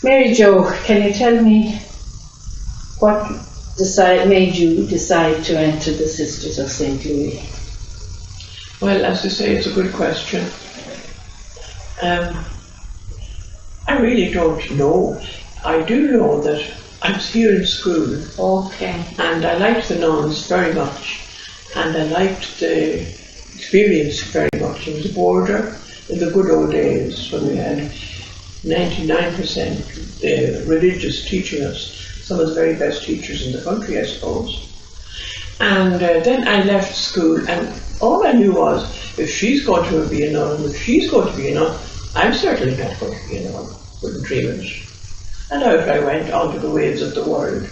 Mary Jo, can you tell me what made you decide to enter the Sisters of St. Louis? Well, as you say, it's a good question. I really don't know. I do know that I was here in school. Okay. And I liked the nuns very much. And I liked the experience very much. It was a border in the good old days when we had 99% religious teaching us. Some of the very best teachers in the country, I suppose. And then I left school, and all I knew was, if she's going to be a nun, if she's going to be a nun, I'm certainly not going to be a nun. Wouldn't dream it. And out I went onto the waves of the world.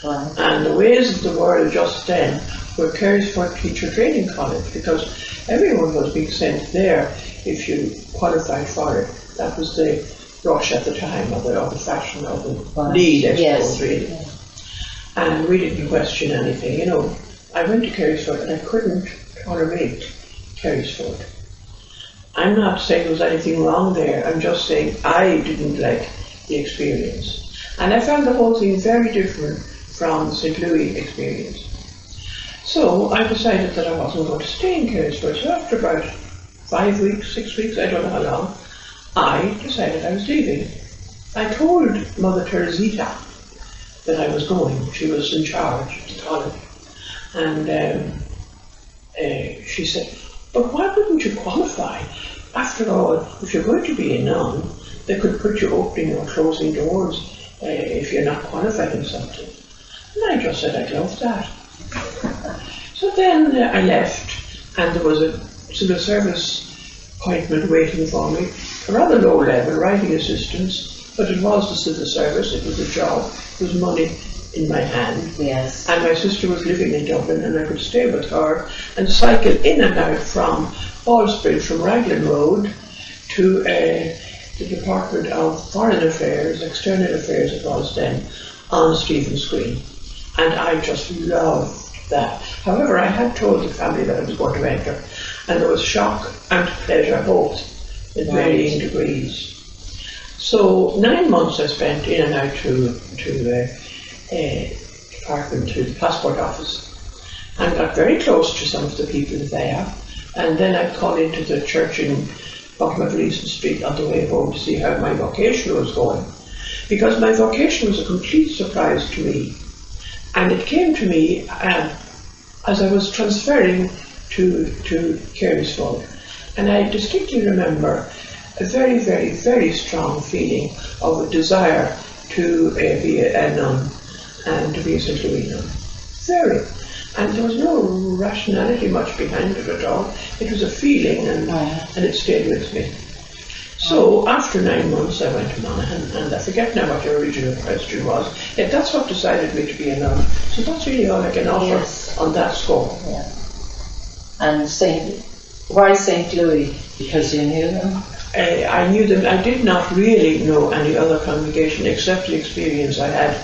Wow. And the waves of the world just then were Carysford Teacher Training College, because everyone was being sent there if you qualified for it. That was the rush at the time, or the fashion, or the need, I suppose, really. Yeah. And we didn't question anything, you know. I went to Carysford and I couldn't tolerate Carysford. I'm not saying there was anything wrong there, I'm just saying I didn't like the experience. And I found the whole thing very different from the St. Louis experience. So I decided that I wasn't going to stay in Carysford. So after about 5 weeks, 6 weeks, I don't know how long, I decided I was leaving. I told Mother Teresita that I was going. She was in charge of the college. And she said, but why wouldn't you qualify? After all, if you're going to be a nun, they could put you opening or closing doors if you're not qualified in something. And I just said I'd love that. So then I left, and there was a civil service appointment waiting for me, a rather low level, writing assistance, but it was the civil service, it was a job, it was money in my hand. Yes. And my sister was living in Dublin, and I could stay with her and cycle in and out from Ballsbridge, from Raglan Road to the Department of Foreign Affairs, External Affairs it was then, on Stephen's Green. And I just loved that. However, I had told the family that I was going to enter, and there was shock and pleasure both in varying degrees. So 9 months I spent in and out to the department, to the passport office, and got very close to some of the people there. And then I'd call into the church in bottom of Leeson Street on the way home to see how my vocation was going, because my vocation was a complete surprise to me. And it came to me as I was transferring to Carysford. And I distinctly remember a very, very, very strong feeling of a desire to be a nun and to be a St. Louis nun. Very. And there was no rationality much behind it at all. It was a feeling, and it stayed with me. So after 9 months I went to Monaghan, and I forget now what your original question was. Yeah, that's what decided me to be a nun. So that's really all I can offer on that score. Yeah. And why St. Louis? Because you knew them? I knew them. I did not really know any other congregation except the experience I had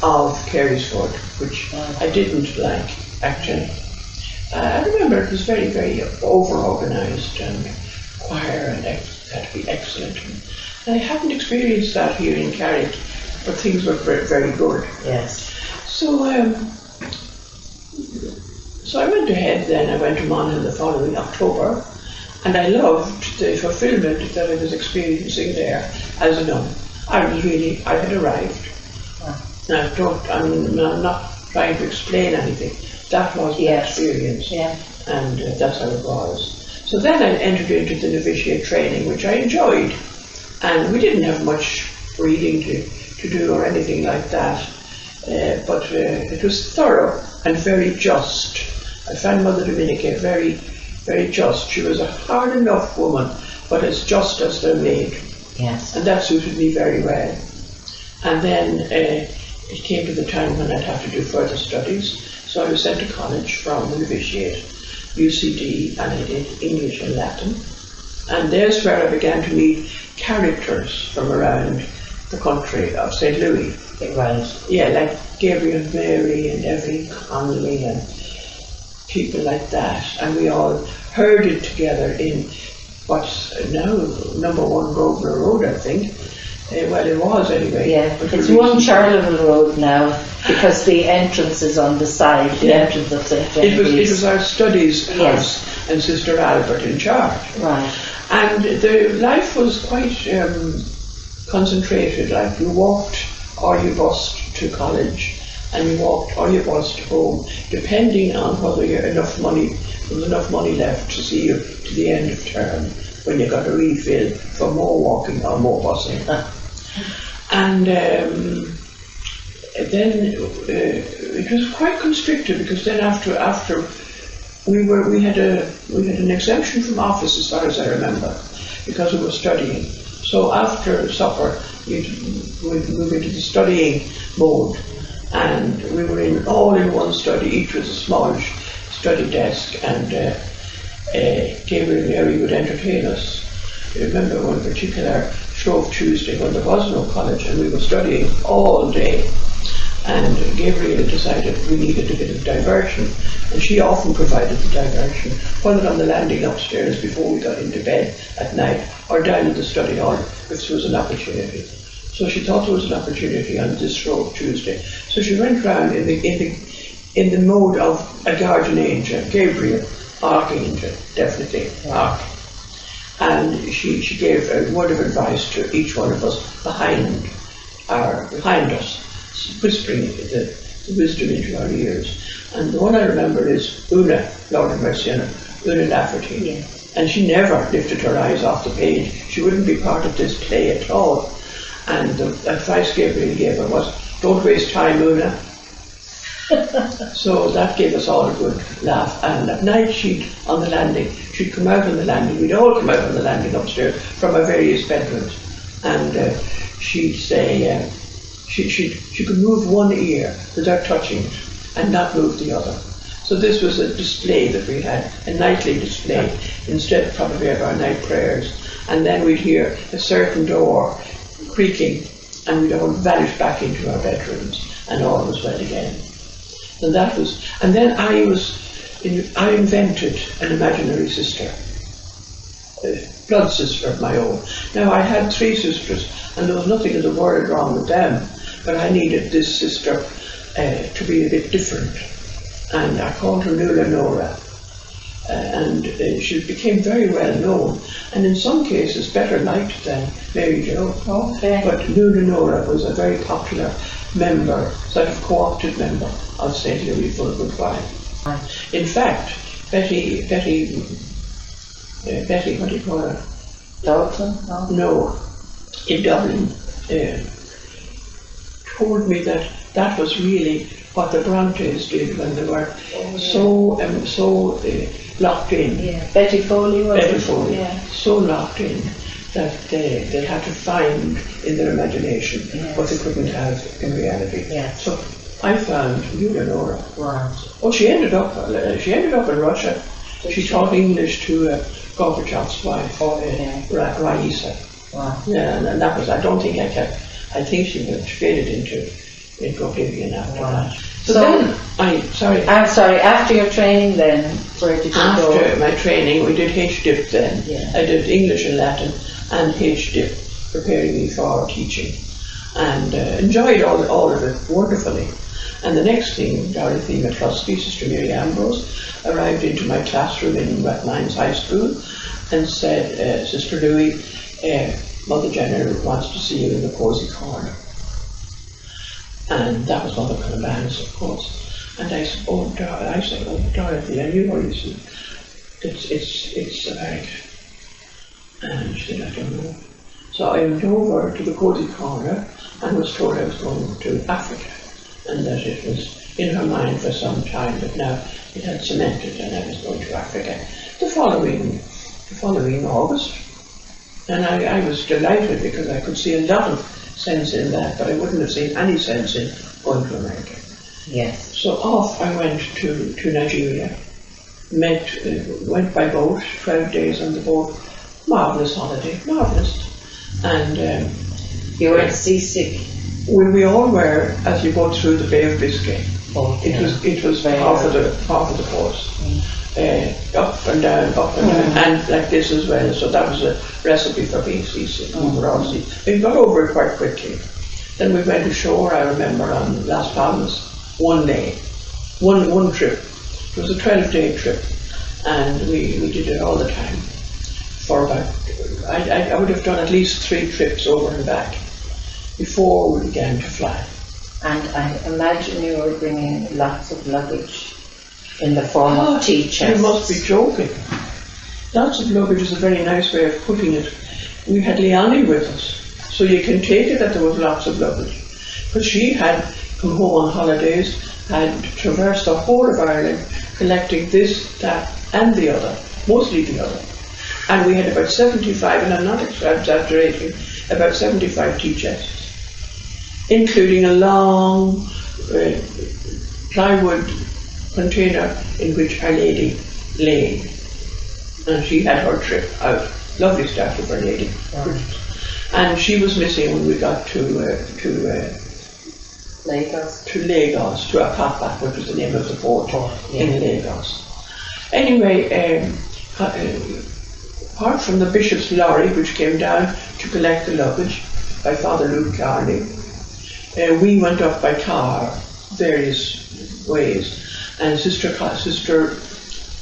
of Carysford, which I didn't like, actually. I remember it was very, very over-organised, and choir and had to be excellent. And I hadn't experienced that here in Carrick, but things were very, very good. Yes. So I went ahead then. I went to Monaghan the following October, and I loved the fulfilment that I was experiencing there as a nun. I had arrived. I'm not trying to explain anything. That was the experience, and that's how it was. So then I entered into the novitiate training, which I enjoyed, and we didn't have much reading to do or anything like that, but it was thorough and very just. I found Mother Dominica very, very just. She was a hard enough woman, but as just as they're made. Yes. And that suited me very well. And then it came to the time when I'd have to do further studies, so I was sent to college from the novitiate, UCD, and I did English and Latin. And there's where I began to meet characters from around the country of St. Louis. Right. Yeah, like Gabriel Mary and Evelyn Connolly and people like that. And we all herded together in what's now #1 Grosvenor Road, I think. Well, it was anyway. Yeah, it's one Charleville Road now because the entrance is on the side, the entrance of St. Genevieve. It was our studies house and Sister Albert in charge. Right. And the life was quite concentrated, like you walked or you bussed to college, and you walked or you bussed home, depending on whether you had enough money, there was enough money left to see you to the end of term, when you got a refill for more walking or more bussing. And then it was quite constricted, because then after we had an exemption from office, as far as I remember, because we were studying. So after supper we'd move into the studying mode, and we were all in one study, each with a small study desk, and Gabriel and Mary would entertain us. I remember one particular Shrove Tuesday when there was no college and we were studying all day, and Gabriel decided we needed a bit of diversion, and she often provided the diversion, whether on the landing upstairs before we got into bed at night or down in the study hall if there was an opportunity. So she thought there was an opportunity on this Shrove Tuesday. So she went round in the mode of a guardian angel, Gabriel, archangel, definitely, arch. And she gave a word of advice to each one of us behind us, whispering the wisdom into our ears. And the one I remember is Una, Lord of Mercy on her, Una Lafferty. Yeah. And she never lifted her eyes off the page. She wouldn't be part of this play at all. And the advice Gabriel gave her was, don't waste time, Una. So that gave us all a good laugh. And at night she'd come out on the landing, we'd all come out on the landing upstairs from our various bedrooms, and she'd say she could move one ear without touching it and not move the other. So this was a display that we had, a nightly display, instead probably of our night prayers. And then we'd hear a certain door creaking, and we'd all vanish back into our bedrooms, and all was well again. And then I invented an imaginary sister, a blood sister of my own. Now I had 3 sisters, and there was nothing in the world wrong with them, but I needed this sister to be a bit different, and I called her Nula Nora, and she became very well known, and in some cases better liked than Mary Jo. Okay. But Nula Nora was a very popular member, sort of co-opted member of St. Louis for a good while. In fact, Betty, what do you call her? Dalton? No, in Dublin, told me that was really what the Brontes did when they were so locked in. Yeah. Betty Foley was Betty Foley, yeah. So locked in that they had to find in their imagination what they couldn't have in reality. Yes. So I found Eleonora. Right. Oh, she ended up in Russia. She taught English to Gorbachev's wife, Raisa. Wow. Yeah, and that was, I think she went straight into oblivion after that. So then, after your training then, where did you go? After my training, we did HDiP then. Yeah. I did English and Latin and HDiP, preparing me for teaching. And enjoyed all of it wonderfully. And the next thing, Dorothy McMahon, Sister Mary Ambrose, arrived into my classroom in Rathmines High School and said, Sister Louis, Mother General wants to see you in the cozy corner. And that was Mother Columbans, of course. And I said, Dorothy, I knew what you said. It's about. And she said, I don't know. So I went over to the cozy corner and was told I was going to Africa, and that it was in her mind for some time, but now it had cemented and I was going to Africa the following August. And I was delighted because I could see a lot of sense in that, but I wouldn't have seen any sense in going to America. Yes. So off I went to Nigeria, went by boat, 12 days on the boat, marvellous holiday, marvellous. And you were seasick? We all were, as you go through the Bay of Biscay. Oh, it was half of the course. up and down, and like this as well. So that was a recipe for being seasick. We were all seasick. We got over it quite quickly. Then we went ashore, I remember, on Las Palmas, one day, one trip. It was a 12-day trip, and we did it all the time. For about, I would have done at least 3 trips over and back before we began to fly. And I imagine you were bringing lots of luggage in the form of tea chests. You must be joking. Lots of luggage is a very nice way of putting it. We had Leonie with us, so you can take it that there was lots of luggage. Because she had come home on holidays, had traversed the whole of Ireland, collecting this, that, and the other, mostly the other. And we had about 75, and I'm not exaggerating, about 75 tea chests, including a long plywood container in which Our Lady lay. And she had her trip out. Lovely statue of Our Lady. And she was missing when we got to Lagos. To Lagos, to Apapa, which was the name of the port in Lagos. Anyway, apart from the bishop's lorry, which came down to collect the luggage by Father Luke Carney, we went up by car various ways. And Sister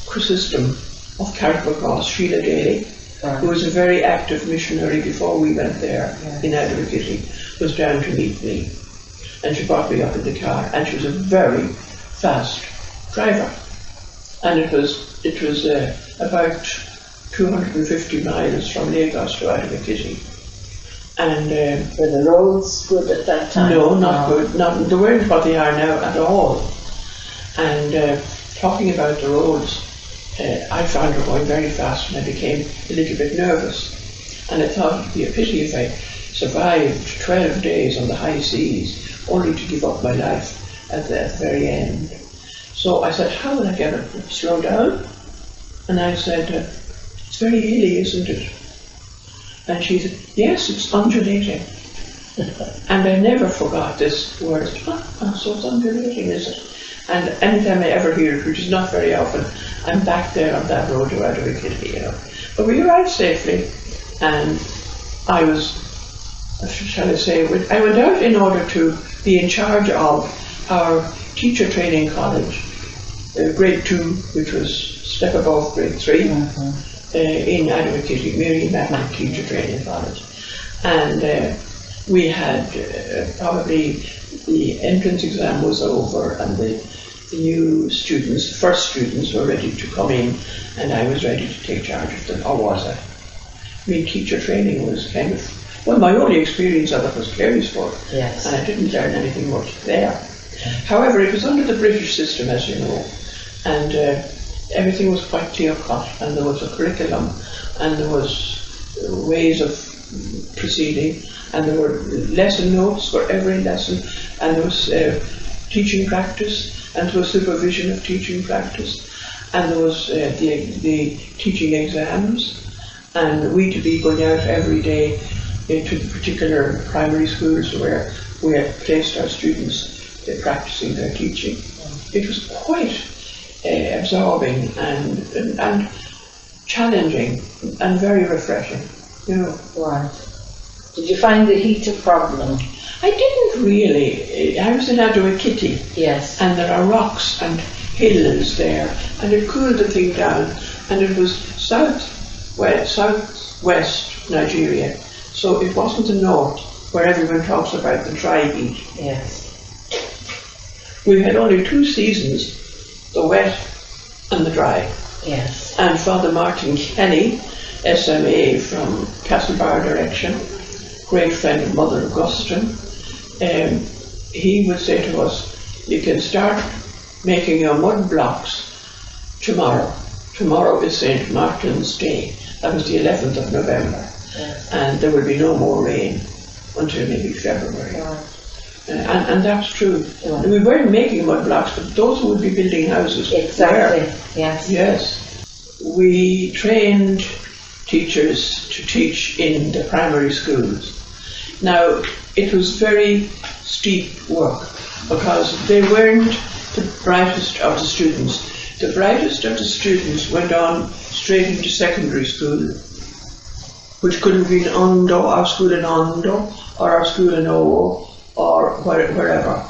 Chrysostom of Carrickmacross, Sheila Daly, who was a very active missionary before we went there in Abergilly, was down to meet me. And she brought me up in the car, and she was a very fast driver. And it was about 250 miles from Lagos to Abergilly. And were the roads good at that time? No, not good. They weren't what they are now at all. And talking about the roads, I found her going very fast, and I became a little bit nervous. And I thought it would be a pity if I survived 12 days on the high seas, only to give up my life at the very end. So I said, how will I get her to slow down? And I said, it's very hilly, isn't it? And she said, yes, it's undulating. And I never forgot this word. So it's undulating, is it? And anytime I ever hear it, which is not very often, I'm back there on that road to Abergilly, you know. But we arrived safely, and I was, shall I say, I went out in order to be in charge of our teacher training college, grade 2, which was step above grade 3, in Abergilly, Mary Immaculate Teacher Training College. And we had probably the entrance exam was over, and the new students, the first students, were ready to come in, and I was ready to take charge of them. Or was I? I mean, teacher training was kind of, well, my only experience of it was Carysford, and I didn't learn anything much there. However, it was under the British system, as you know, and everything was quite clear-cut, and there was a curriculum, and there was ways of proceeding, and there were lesson notes for every lesson, and there was teaching practice, and there was supervision of teaching practice, and there was the teaching exams, and we to be going out every day to the particular primary schools where we had placed our students practicing their teaching. It was quite absorbing and challenging and very refreshing, you know. Right. Did you find the heat a problem? I didn't really. I was in Adorakitty. Yes. And there are rocks and hills there, and it cooled the thing down, and it was southwest Nigeria, so it wasn't the north where everyone talks about the dry heat. Yes. We had only 2 seasons, the wet and the dry. Yes. And Father Martin Kenny, SMA from Castlebar direction, great friend of Mother Augustine, he would say to us, you can start making your mud blocks tomorrow. Tomorrow is St. Martin's Day. That was the 11th of November. Yes. And there will be no more rain until maybe February. Right. And that's true. Yeah. We weren't making mud blocks, but those who would be building houses Exactly. were. Yes. Yes. We trained teachers to teach in the primary schools. Now, it was very steep work because they weren't the brightest of the students. The brightest of the students went on straight into secondary school, which could have been Ondo, our school in Ondo, or our school in Oo, or wherever.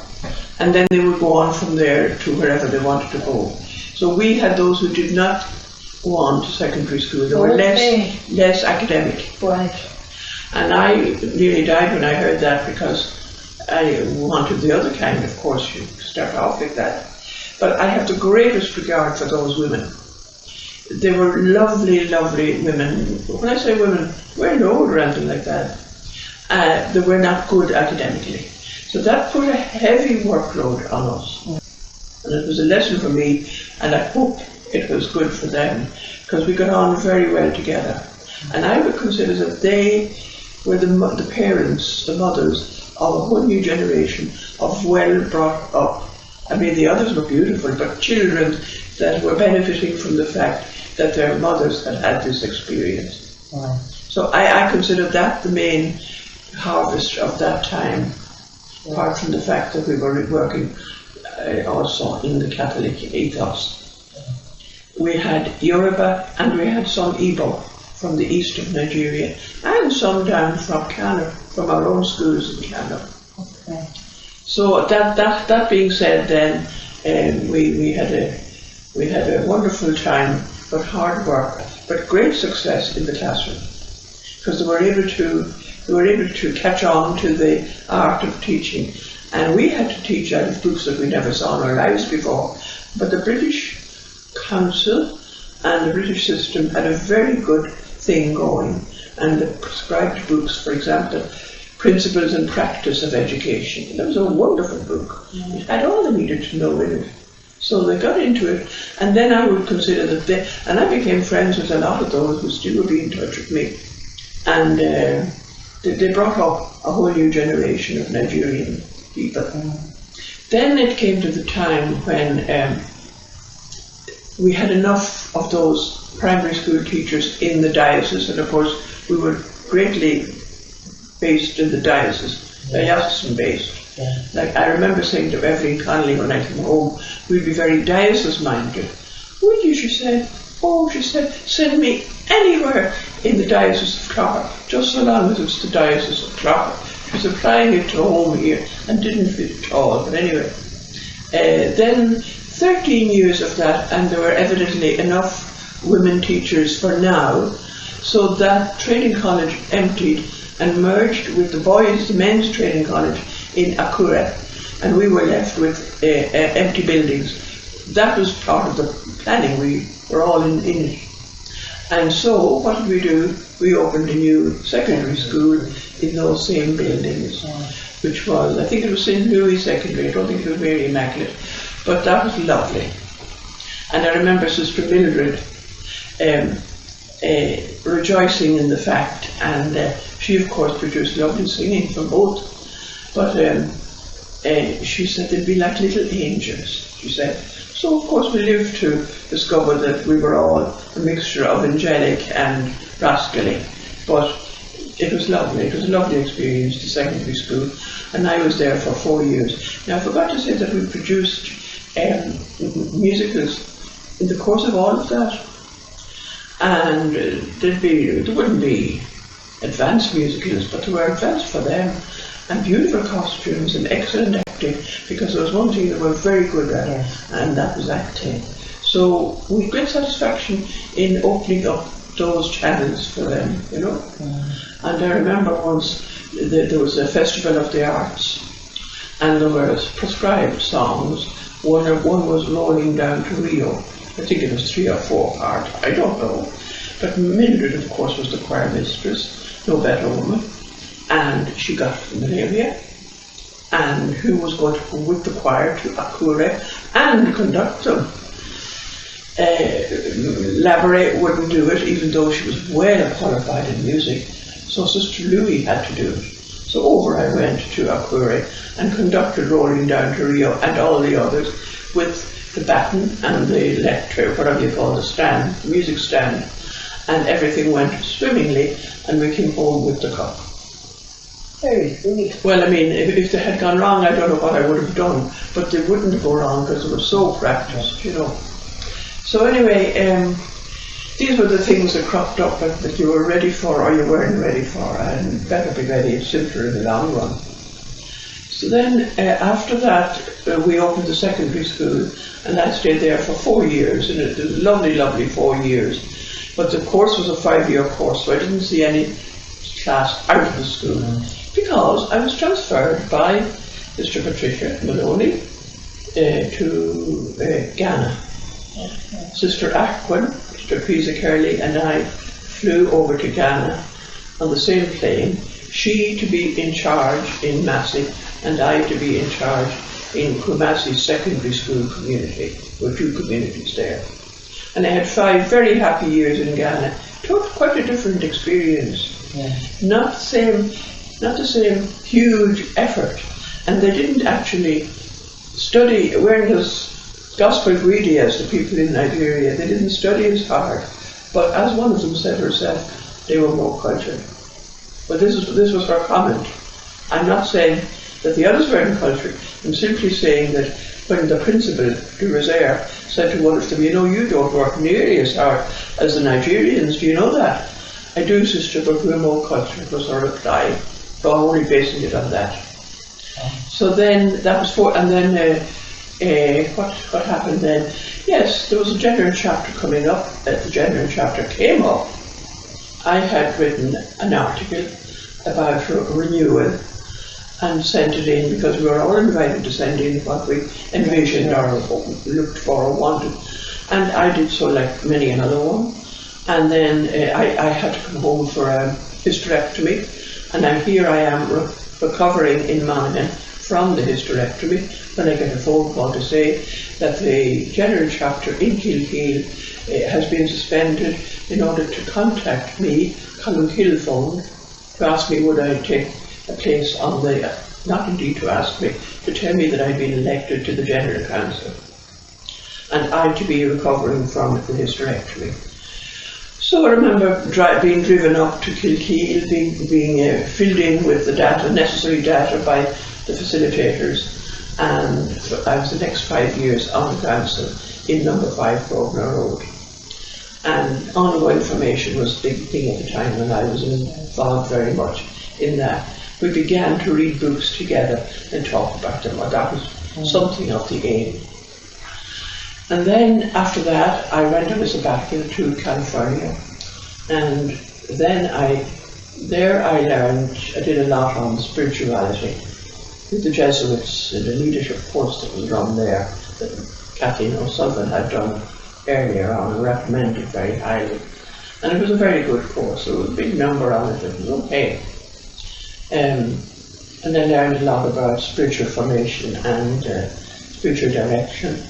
And then they would go on from there to wherever they wanted to go. So we had those who did not go on to secondary school. They were less academic. Right. And I nearly died when I heard that, because I wanted the other kind, of course. You start off like that. But I have the greatest regard for those women. They were lovely, lovely women. When I say women, we weren't old or anything like that. They were not good academically. So that put a heavy workload on us. And it was a lesson for me, and I hope it was good for them, because we got on very well together. And I would consider that they were the parents, the mothers of a whole new generation of well brought up. I mean, the others were beautiful, but children that were benefiting from the fact that their mothers had had this experience. Wow. So I consider that the main harvest of that time, apart from the fact that we were working also in the Catholic ethos. We had Yoruba and we had some Igbo from the east of Nigeria, and some down from Kano, from our own schools in Kano. Okay. So that being said, then we had a wonderful time, but hard work, but great success in the classroom, because they were able to catch on to the art of teaching, and we had to teach out of books that we never saw in our lives before. But the British Council and the British system had a very good thing going, and the prescribed books, for example, Principles and Practice of Education. That was a wonderful book. It had all they needed to know in it. So they got into it, and then I would consider that and I became friends with a lot of those who still would be in touch with me. And they brought up a whole new generation of Nigerian people. Then it came to the time when we had enough of those primary school teachers in the diocese, and of course we were greatly based in the diocese, diocesan based. Yeah. Like I remember saying to Evelyn Connolly when I came home, we'd be very diocese minded. Would you, she said. Oh, she said, send me anywhere in the Diocese of Clogher, just so long as it's the Diocese of Clogher. She was applying it to home here and didn't fit at all, but anyway. Then 13 years of that, and there were evidently enough women teachers for now, so that training college emptied and merged with the men's training college in Akure, and we were left with empty buildings. That was part of the planning. We were all in it. And so what did we do? We opened a new secondary school in those same buildings, which was, I think it was St. Louis Secondary. I don't think it was Mary Immaculate, but that was lovely. And I remember Sister Mildred rejoicing in the fact, and she of course produced lovely singing from both, but she said they'd be like little angels, she said. So of course we lived to discover that we were all a mixture of angelic and rascally, but it was lovely. It was a lovely experience, the secondary school, and I was there for 4 years. Now I forgot to say that we produced musicals in the course of all of that, and there wouldn't be advanced musicals, but they were advanced for them, and beautiful costumes and excellent acting, because there was one thing they were very good at, and that was acting. So we had great satisfaction in opening up those channels for them, you know. And I remember once there was a festival of the arts, and there were prescribed songs. One was Rolling Down to Rio. I think it was 3 or 4 part, I don't know. But Mildred, of course, was the choir mistress, no better woman, and she got malaria, and who was going to go with the choir to Akure and conduct them. Labouré wouldn't do it, even though she was well qualified in music, so Sister Louis had to do it. So over I went to Akure and conducted Rolling Down to Rio and all the others with the baton and the lectern, whatever you call the stand, the music stand, and everything went swimmingly, and we came home with the cup. Very good. Well, I mean, if they had gone wrong, I don't know what I would have done, but they wouldn't go wrong because they were so practiced, you know. So anyway, these were the things that cropped up that you were ready for or you weren't ready for, and better be ready, it's simpler in the long run. So then after that we opened the secondary school, and I stayed there for 4 years, and it was lovely, lovely 4 years. But the course was a 5-year course, so I didn't see any class out of the school, because I was transferred by Sister Patricia Maloney to Ghana. Sister Aquin, Sister Pisa Curley and I flew over to Ghana on the same plane, she to be in charge in Massey and I to be in charge in Kumasi's secondary school community. There were 2 communities there. And I had 5 very happy years in Ghana. Took quite a different experience. Yeah. Not the same huge effort. And they didn't actually study, weren't as gospel greedy as the people in Nigeria. They didn't study as hard. But as one of them said herself, they were more cultured. But this was her comment. I'm not saying that the others weren't cultured. I'm simply saying that when the principal, Du Rosaire, said to one of them, you know, you don't work nearly as hard as the Nigerians, do you know that? I do, sister, but we're more cultured, was her reply. So I'm only basing it on that. So then that was and then what happened then? Yes, there was a general chapter coming up. The general chapter came up. I had written an article about renewal and sent it in, because we were all invited to send in what we envisioned or looked for or wanted. And I did so, like many another one. And then I had to come home for a hysterectomy. And now here I am recovering in Monaghan from the hysterectomy, when I get a phone call to say that the general chapter in Kilkeel has been suspended in order to contact me. Columkill phoned to ask me would I take a place on the, not indeed to ask me, to tell me that I'd been elected to the General Council and I to be recovering from the hysterectomy. So I remember being driven up to Kilkeel, being filled in with the data, necessary data by the facilitators, and I was the next 5 years on the council in number 5 Grosvenor Road. And ongoing information was a big thing at the time, and I was involved very much in that. We began to read books together and talk about them, or that was something of the aim. And then after that I went on a sabbatical to California, and then I learned, I did a lot on spirituality with the Jesuits in the leadership course that was run there, that Kathleen O'Sullivan had done earlier on and recommended very highly. And it was a very good course. There was a big number on it. It was okay. And I learned a lot about spiritual formation and spiritual direction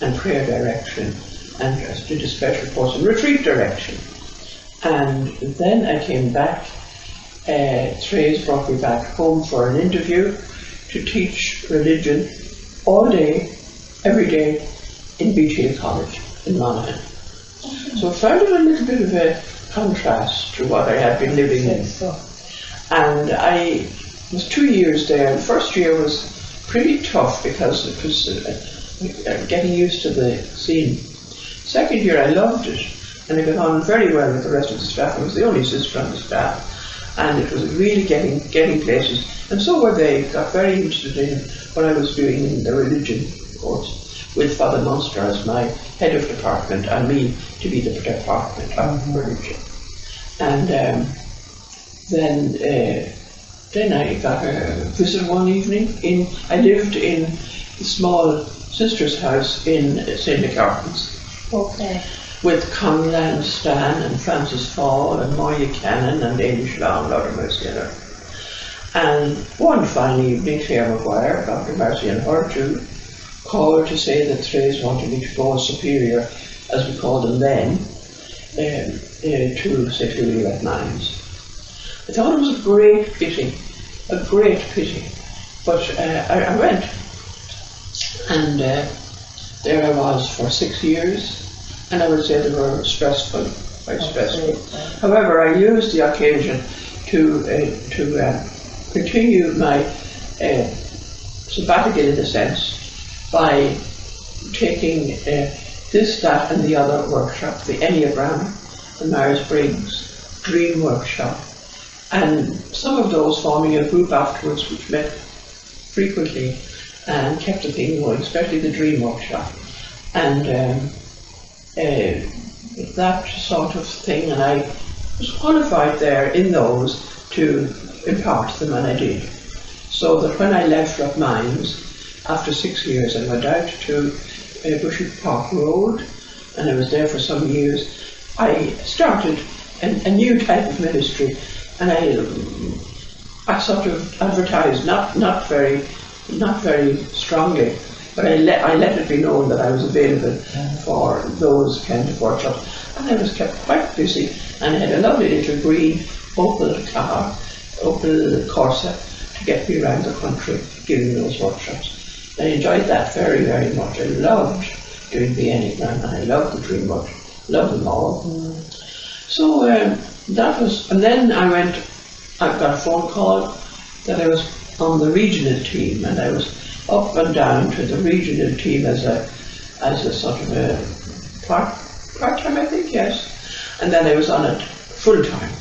and prayer direction, and I did a special course in retreat direction. And then I came back. Therese brought me back home for an interview to teach religion all day, every day in Beach Hill College in Monaghan. So I found it a little bit of a contrast to what I had been living in. And I was 2 years there. The first year was pretty tough because it was getting used to the scene. Second year I loved it, and I got on very well with the rest of the staff. I was the only sister on the staff, and it was really getting places. And so were they. Got very interested in what I was doing in the religion course, with Father Munster as my head of department and me to be the department of religion. And then I got a visit one evening. I lived in a small sister's house in St. McCarthy's. Okay. With Conlan Stan and Francis Fall and Moya Cannon and Amy Long, Lord of Mercy and her. And one fine evening, Claire Maguire, Dr. Mercy and her too, called to say that Therese wanted me to go as superior, as we called them then, to St. Louis at Mines. I thought it was a great pity, but I went. And there I was for 6 years, and I would say they were stressful, quite stressful. However, I used the occasion to continue my sabbatical in a sense by taking this, that and the other workshop, the Enneagram, the Myers-Briggs Dream Workshop, and some of those forming a group afterwards which met frequently and kept the thing going, especially the Dream Workshop. And that sort of thing, and I was qualified there in those to impart them, and I did. So that when I left Rathmines, after 6 years, I went out to Bushy Park Road, and I was there for some years. I started a new type of ministry, and I sort of advertised, not very strongly, but I let it be known that I was available for those kind of workshops, and I was kept quite busy, and I had a lovely little green Opel car, Opel Corsa, to get me around the country giving those workshops. I enjoyed that very, very much. I loved doing the Enneagram, and I loved the Dream Work, loved them all. So that was, and then I got a phone call that I was on the regional team, and I was up and down to the regional team as a sort of a part-time, I think, yes. And then I was on it full-time.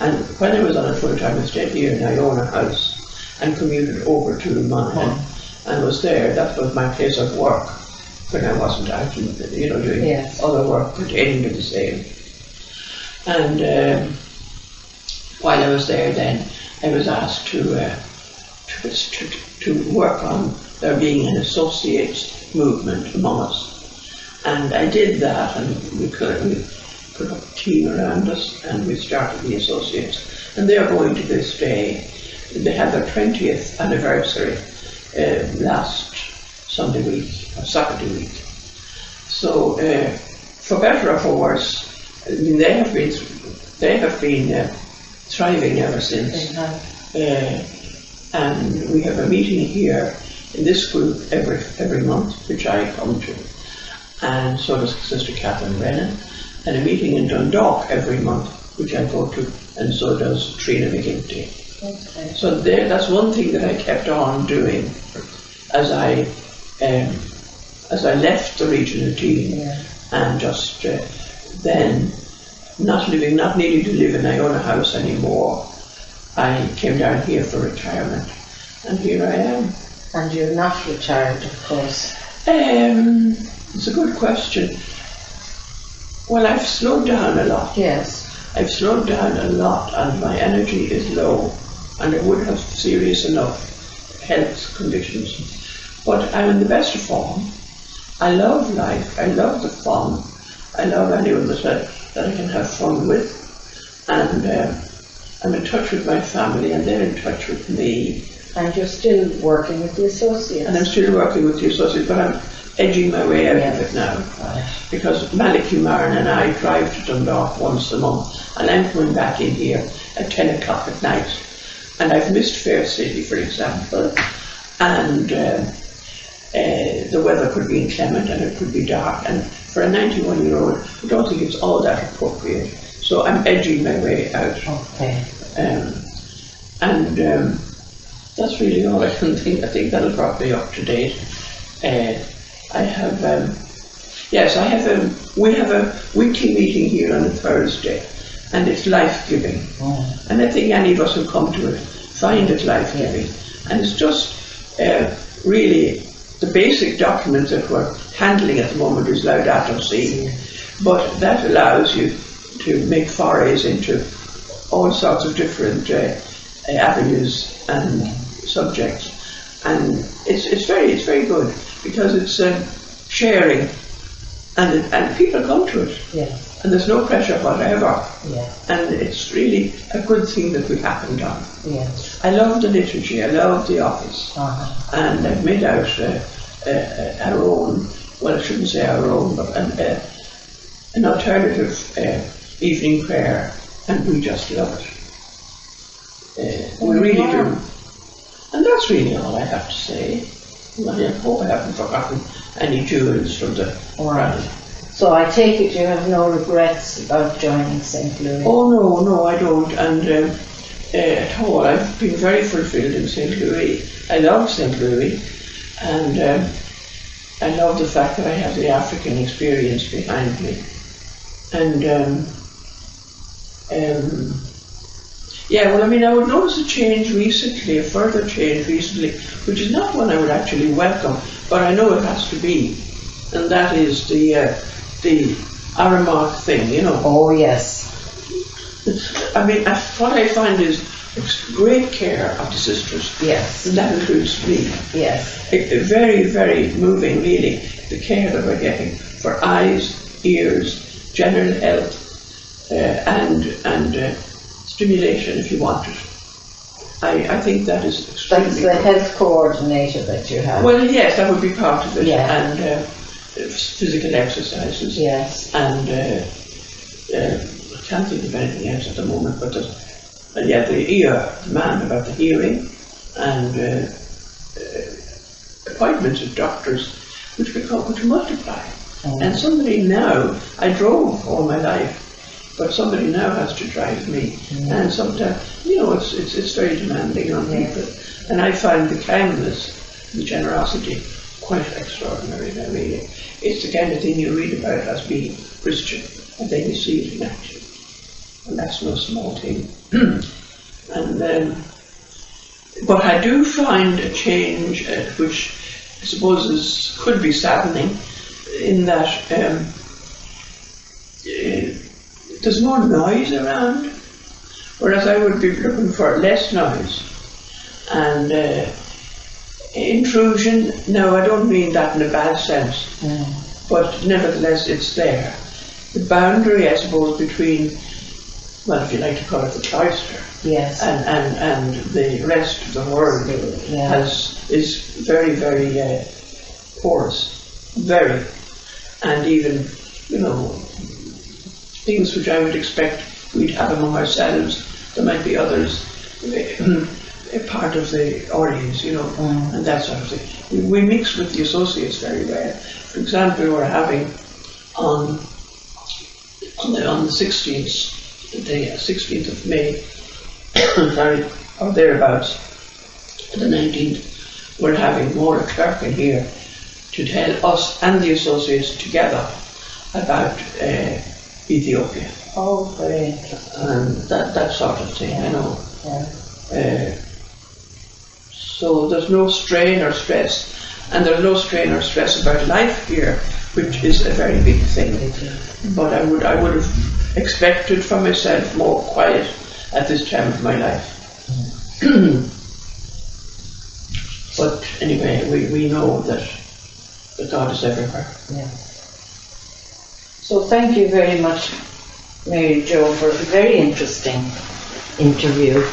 And when I was on it full-time, I stayed here in Iona House and commuted over to Monaghan. And was there. That was my place of work when I wasn't out, doing other work pertaining to the same. And while I was there, then I was asked to work on there being an associates movement among us, and I did that. And we put up a team around us, and we started the associates, and they are going to this day. They had their 20th anniversary. Last Sunday week or Saturday week. So for better or for worse, I mean, they have been thriving ever since. And we have a meeting here in this group every month, which I come to, and so does Sister Catherine Brennan, and a meeting in Dundalk every month, which I go to, and so does Trina McGinty. Okay. So that's one thing that I kept on doing as I left the regional team, and just then not needing to live in Iona House anymore. I came down here for retirement, and here I am. And you're not retired, of course. It's a good question. Well, I've slowed down a lot. Yes. I've slowed down a lot, and my energy is low, and I would have serious enough health conditions. But I'm in the best of form. I love life. I love the fun. I love anyone that I can have fun with. And I'm in touch with my family, and they're in touch with me. And you're still working with the associates. And I'm still working with the associates, but I'm edging my way out of it now. Right. Because Malachy Marin and I drive to Dundalk once a month, and I'm coming back in here at 10 o'clock at night. And I've missed Fair City, for example, and the weather could be inclement and it could be dark, and for a 91-year-old, I don't think it's all that appropriate. So I'm edging my way out. Okay. That's really all I can think. I think that'll brought me up to date. We have a weekly meeting here on a Thursday, and it's life-giving. Oh. And I think any of us who come to it find it life-giving. And it's just really the basic document that we're handling at the moment is Laudato Si, but that allows you to make forays into all sorts of different avenues and subjects, and it's very good because it's sharing, and people come to it. Yes. And there's no pressure whatever. Yes. And it's really a good thing that we happened on. Yes. I love the liturgy, I love the office. And I've made out our own, well, I shouldn't say our own, but an alternative evening prayer, and we just love it. We really do. And that's really all I have to say. I hope I haven't forgotten any jewels from the rally. So I take it you have no regrets about joining St. Louis? Oh no, I don't, and at all. I've been very fulfilled in St. Louis. I love St. Louis, and I love the fact that I have the African experience behind me. And yeah, well, I mean, I would notice a change recently, a further change recently, which is not one I would actually welcome, but I know it has to be, and that is the Aramark thing, you know. Oh, yes. I mean, what I find is great care of the sisters. Yes. And that includes me. Yes. Very, very moving, really, the care that we're getting for eyes, ears, general health, and stimulation, if you want it. I think that is extremely That's the health coordinator that you have. Well, yes, that would be part of it. Yeah. And physical exercises. Yes. And I can't think of anything else at the moment, but yeah, the ear, the man about the hearing, and appointments with doctors, which multiply. Oh. And somebody now, I drove all my life, but somebody now has to drive me, and sometimes, you know, it's very demanding on people. And I find the kindness, the generosity, quite extraordinary now, really. It's the kind of thing you read about as being Christian, and then you see it in action. And that's no small thing. And but I do find a change which I suppose could be saddening, in that there's more noise around, whereas I would be looking for less noise and intrusion. No, I don't mean that in a bad sense, but nevertheless it's there. The boundary, I suppose, between, well, if you like to call it the cloister, yes, and the rest of the world is very, very porous, very, and even, you know, things which I would expect we'd have among ourselves, there might be others, a part of the audience, you know, and that sort of thing. We mix with the associates very well. For example, we're having on the 16th, the 16th of May, sorry, or thereabouts, the 19th, we're having Maura Clark in here to tell us and the associates together about Ethiopia. Oh, great. And that sort of thing, you know. Yeah. So there's no strain or stress, and there's no strain or stress about life here, which is a very big thing. But I would have expected from myself more quiet at this time of my life. But anyway, we know that God is everywhere. Yeah. So thank you very much, Mary Jo, for a very interesting interview.